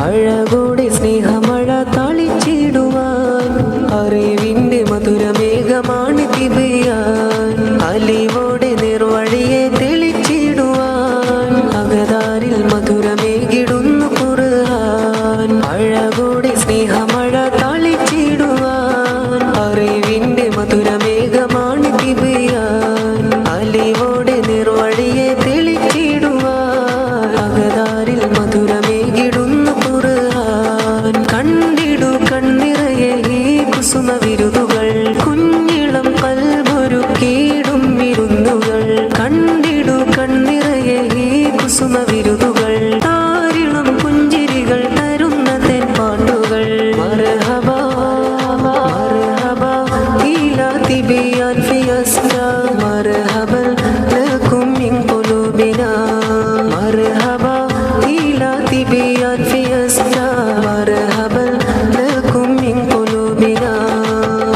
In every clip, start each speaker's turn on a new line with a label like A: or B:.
A: അഴകോടെ സ്നേഹമഴ താളിച്ചിടുവാൻ അറിവിന്റെ മധുരമേഘമാണ് തിബിയാൻ അലിവോടെ നിർവഴിയെ തെളിച്ചിടുവാൻ അകതാരിൽ മധുരമേകിടുന്നു ഖുർആൻ അഴകോടെ സ്നേഹമഴ താളിച്ചിടുവാൻ അറിവിന്റെ മധുരമേഘമാണ് തിബിയാൻ അലിവോടെ നിർവഴിയെ തെളിച്ചിടുവാൻ അകതാരിൽ മധുരമേകിടുന്നു കണ്ടിടു കണ്ണിറയെ ഈ കുസുമ വിരുതുകൾ കുഞ്ഞിളം കൽബൊരുക്കിയിടും വിരുന്നുകൾ കണ്ടിടു കണ്ണിറയെ ഈ കുസുമ വിരുതുകൾ താരിളം പുഞ്ചിരികൾ തരുന്ന തെൻപാട്ടുകൾ മർഹബാ മർഹബാ ഇലാ തിബിയാൻ ഫിയസ്ത മർഹബൻ ലക്കും മിൻ ഖുലൂബിനാ മർഹബാ ഇലാ തിബിയാൻ ഫിയസ്ത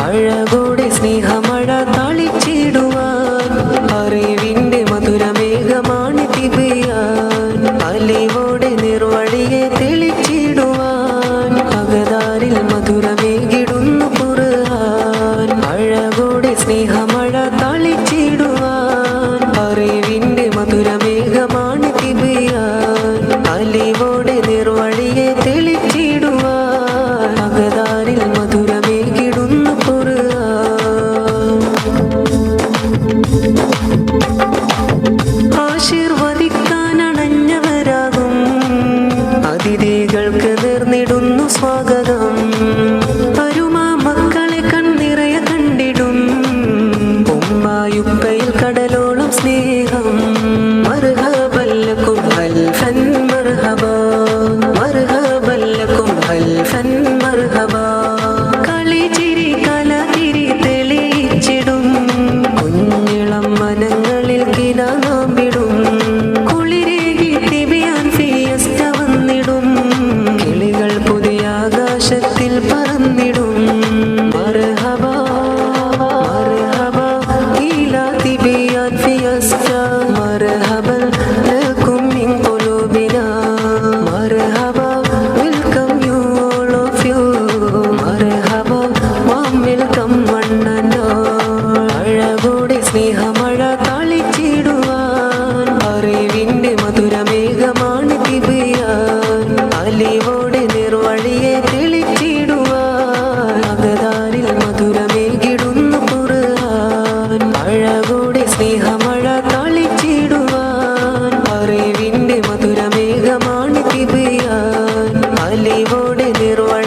A: അഴകോടെ സ്നേഹമഴ താളിച്ചിടുവാൻ അറിവിന്റെ മധുരമേഘമാണ് തിബിയാൻ അലിവോടെ നിർവഴിയെ തെളിച്ചിടുവാൻ അകതാരിൽ മധുരമേകിടുന്നു ഖുർആൻ അഴകോടെ സ്നേഹമഴ താളിച്ചിടുവാൻ അറിവിന്റെ മധുരമേഘമാണ് തിബിയാൻ അലിവോടെ നിർവഴിയെ തെളിച്ചിടുവാൻ അകതാരിൽ മധുരമേകിടുന്നു ആശീർവദിക്കാനണഞ്ഞവരാകും അതിഥികൾക്ക് നേർന്നിടുന്നു സ്വാഗതം അരുമാ മക്കളെ കണ്ണിറയ കണ്ടിടും ഉമ്മായുപ്പയിൽ കടലോളം സ്നേഹം മർഹബല്ലക്കും അൽഫൻ മർഹബാ മർഹബല്ലക്കും അൽഫൻ മർഹബാ കളിച്ചിരി കലതിരി തെളിയിച്ചിടും കുഞ്ഞിളം മനങ്ങളിൽ കിനാമ്പിടും കുളിരേകി തിബിയാൻ ഫിയസ്ത വന്നിടും കിളികൾ പുതിയ ആകാശത്തിൽ പറന്നിടും മർഹബാ മർഹബാ ഇലാ തിബിയാൻ ഫിയസ്ത മർഹബൻ ലക്കും മിൻ ഖുലൂബിനാ മർഹബാ welcome you all of you മർഹബാ warm welcome one and all അഴകോടെ സ്നേഹമഴ താളിച്ചിടുവാൻ അറിവിന്റെ മധുരമേഘമാണ് തിബിയാൻ അലിവോടെ നിർവഴിയെ തെളിച്ചിടുവാൻ അകതാരിൽ മധുരമേകിടുന്നു ഖുർആൻ അഴകോടെ സ്നേഹമഴ താളിച്ചിടുവാൻ അറിവിന്റെ മധുരമേഘമാണ് തിബിയാൻ അലിവോടെ നിർവഴി